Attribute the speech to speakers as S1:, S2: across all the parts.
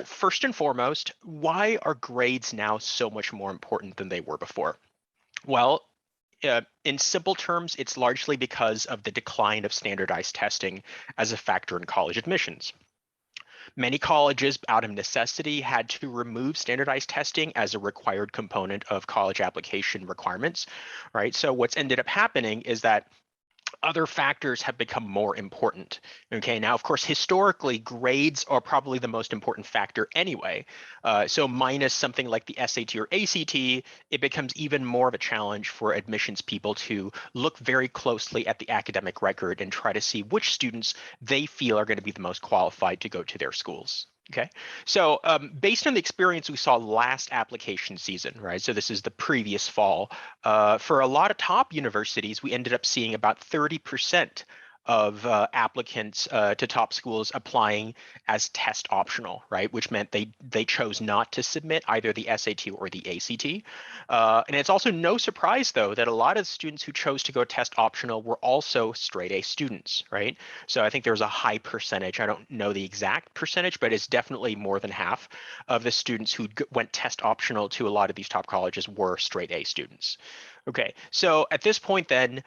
S1: first and foremost, why are grades now so much more important than they were before? Well, in simple terms, it's largely because of the decline of standardized testing as a factor in college admissions. Many colleges, out of necessity, had to remove standardized testing as a required component of college application requirements, right? So what's ended up happening is that other factors have become more important. Okay, now, of course, historically, grades are probably the most important factor anyway. So minus something like the SAT or ACT, it becomes even more of a challenge for admissions people to look very closely at the academic record and try to see which students they feel are going to be the most qualified to go to their schools. Okay, so based on the experience we saw last application season, right? So this is the previous fall. For a lot of top universities, we ended up seeing about 30% of applicants to top schools applying as test optional, right? Which meant they chose not to submit either the SAT or the ACT. And it's also no surprise, though, that a lot of students who chose to go test optional were also straight A students, right? So I think there was a high percentage. I don't know the exact percentage, but it's definitely more than half of the students who went test optional to a lot of these top colleges were straight A students. Okay, so at this point then,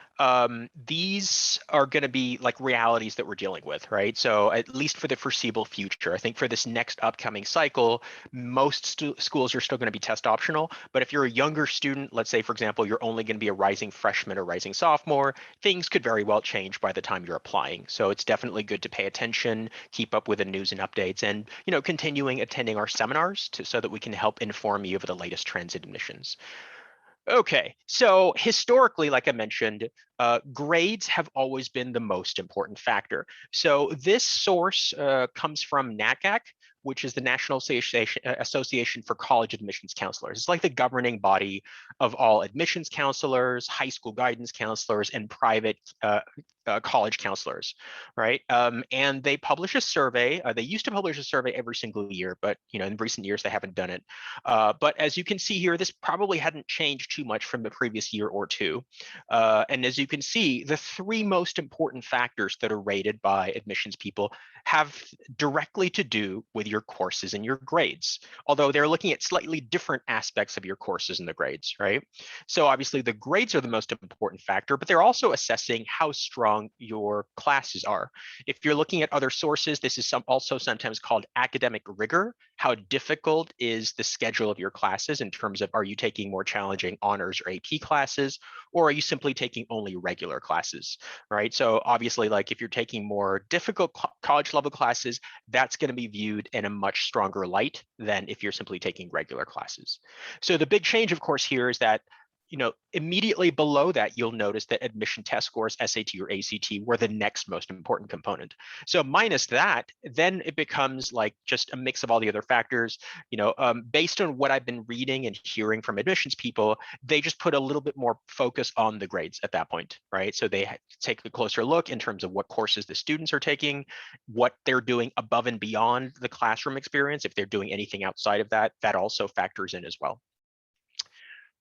S1: these are going to be like realities that we're dealing with, right? So at least for the foreseeable future, I think for this next upcoming cycle, most schools are still going to be test optional. But if you're a younger student, let's say, for example, you're only going to be a rising freshman or rising sophomore, things could very well change by the time you're applying. So it's definitely good to pay attention, keep up with the news and updates, and continuing attending our seminars so that we can help inform you of the latest trends in admissions. Okay, so historically, like I mentioned, grades have always been the most important factor. So this source comes from NACAC, which is the National Association for College Admissions Counselors. It's like the governing body of all admissions counselors, high school guidance counselors, and private college counselors, right? And they publish a survey. They used to publish a survey every single year, but in recent years they haven't done it. But as you can see here, this probably hadn't changed too much from the previous year or two. And as you can see, the three most important factors that are rated by admissions people have directly to do with your courses and your grades, although they're looking at slightly different aspects of your courses and the grades, right? So obviously the grades are the most important factor, but they're also assessing how strong your classes are. If you're looking at other sources, this is also sometimes called academic rigor. How difficult is the schedule of your classes in terms of, are you taking more challenging honors or AP classes, or are you simply taking only regular classes, right? So obviously, like if you're taking more difficult college level classes, that's going to be viewed in a much stronger light than if you're simply taking regular classes. So the big change, of course, here is that immediately below that, you'll notice that admission test scores, SAT or ACT, were the next most important component. So minus that, then it becomes like just a mix of all the other factors. Based on what I've been reading and hearing from admissions people, they just put a little bit more focus on the grades at that point, right? So they take a closer look in terms of what courses the students are taking, what they're doing above and beyond the classroom experience. If they're doing anything outside of that, that also factors in as well.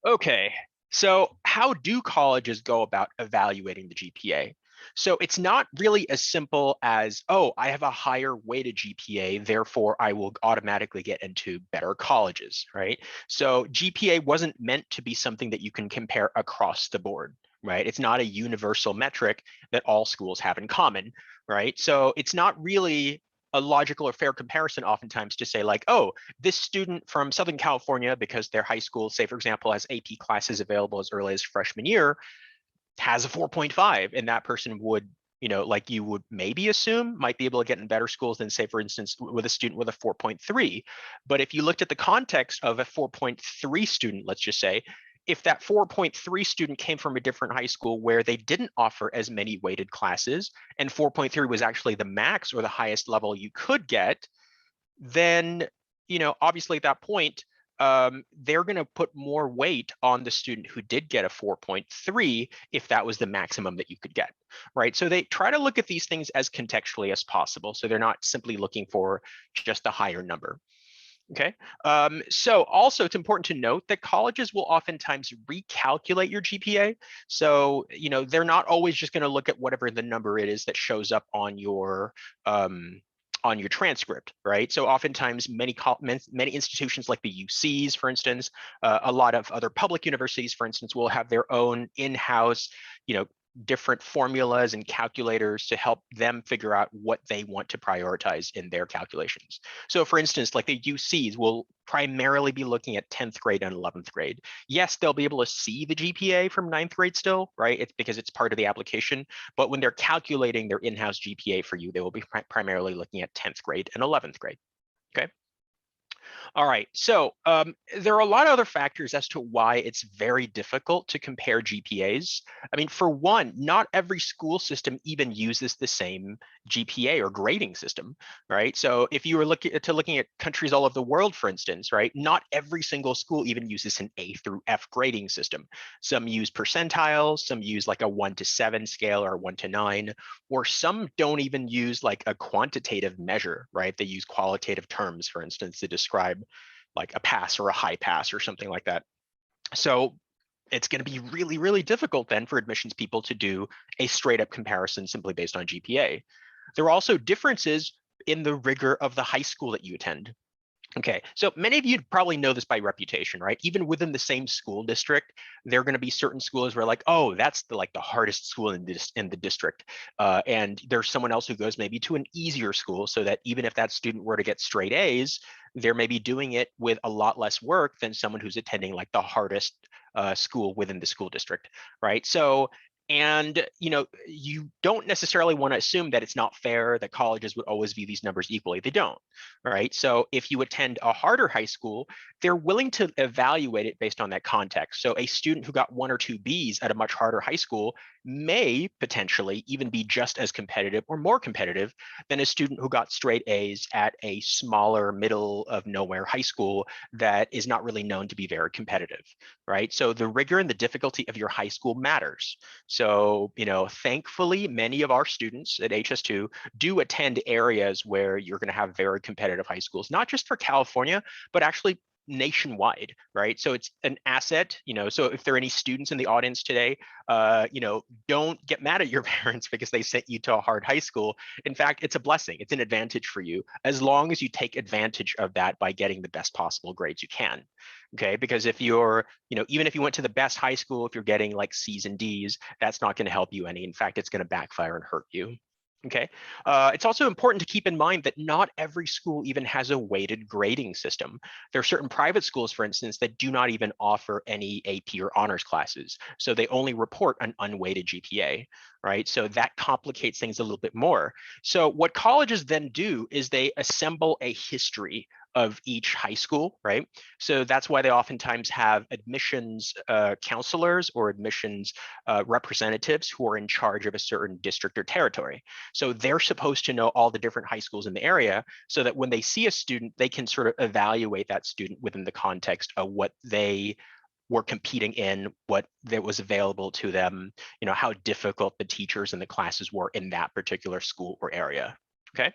S1: Okay, so how do colleges go about evaluating the GPA? So it's not really as simple as, oh, I have a higher weighted GPA, therefore I will automatically get into better colleges, right? So GPA wasn't meant to be something that you can compare across the board, right? It's not a universal metric that all schools have in common, right? So it's not really a logical or fair comparison oftentimes to say like, oh, this student from Southern California, because their high school, say for example, has AP classes available as early as freshman year, has a 4.5, and that person would, like you would maybe assume, might be able to get in better schools than, say, for instance, with a student with a 4.3. But if you looked at the context of a 4.3 student, let's just say, if that 4.3 student came from a different high school where they didn't offer as many weighted classes, and 4.3 was actually the max or the highest level you could get, then, obviously at that point, they're going to put more weight on the student who did get a 4.3 if that was the maximum that you could get, right? So they try to look at these things as contextually as possible. So they're not simply looking for just a higher number. Okay, so also it's important to note that colleges will oftentimes recalculate your GPA. So, they're not always just going to look at whatever the number it is that shows up on your on your transcript, right? So oftentimes many institutions like the UCs, for instance, a lot of other public universities, for instance, will have their own in-house, different formulas and calculators to help them figure out what they want to prioritize in their calculations. So for instance, like the UCs will primarily be looking at 10th grade and 11th grade. Yes, they'll be able to see the GPA from 9th grade still, right? It's because it's part of the application. But when they're calculating their in-house GPA for you, they will be primarily looking at 10th grade and 11th grade. Okay. All right, so there are a lot of other factors as to why it's very difficult to compare GPAs. I mean, for one, not every school system even uses the same GPA or grading system, right? So if you were looking at countries all over the world, for instance, right, not every single school even uses an A through F grading system. Some use percentiles, some use like a 1 to 7 scale or 1 to 9, or some don't even use like a quantitative measure, right? They use qualitative terms, for instance, to describe like a pass or a high pass or something like that. So it's going to be really, really difficult then for admissions people to do a straight up comparison simply based on GPA. There are also differences in the rigor of the high school that you attend. Okay, so many of you probably know this by reputation, right? Even within the same school district, there are going to be certain schools where like, oh, that's the hardest school in the district, and there's someone else who goes maybe to an easier school, so that even if that student were to get straight A's, they're maybe doing it with a lot less work than someone who's attending like the hardest school within the school district, right? So and you don't necessarily want to assume that it's not fair that colleges would always view these numbers equally. They don't, right? So if you attend a harder high school, they're willing to evaluate it based on that context. So a student who got 1 or 2 Bs at a much harder high school may potentially even be just as competitive or more competitive than a student who got straight A's at a smaller middle of nowhere high school that is not really known to be very competitive, right? So the rigor and the difficulty of your high school matters. So, thankfully, many of our students at HS2 do attend areas where you're going to have very competitive high schools, not just for California, but actually nationwide, right? So it's an asset, so if there are any students in the audience today, don't get mad at your parents because they sent you to a hard high school. In fact, it's a blessing. It's an advantage for you, as long as you take advantage of that by getting the best possible grades you can. Okay, because if you're, even if you went to the best high school, if you're getting like C's and D's, that's not going to help you any. In fact, it's going to backfire and hurt you. Okay, it's also important to keep in mind that not every school even has a weighted grading system. There are certain private schools, for instance, that do not even offer any AP or honors classes. So they only report an unweighted GPA, right? So that complicates things a little bit more. So what colleges then do is they assemble a history of each high school, right? So that's why they oftentimes have admissions counselors or admissions representatives who are in charge of a certain district or territory. So they're supposed to know all the different high schools in the area, so that when they see a student, they can sort of evaluate that student within the context of what they were competing in, what that was available to them, how difficult the teachers and the classes were in that particular school or area. Okay.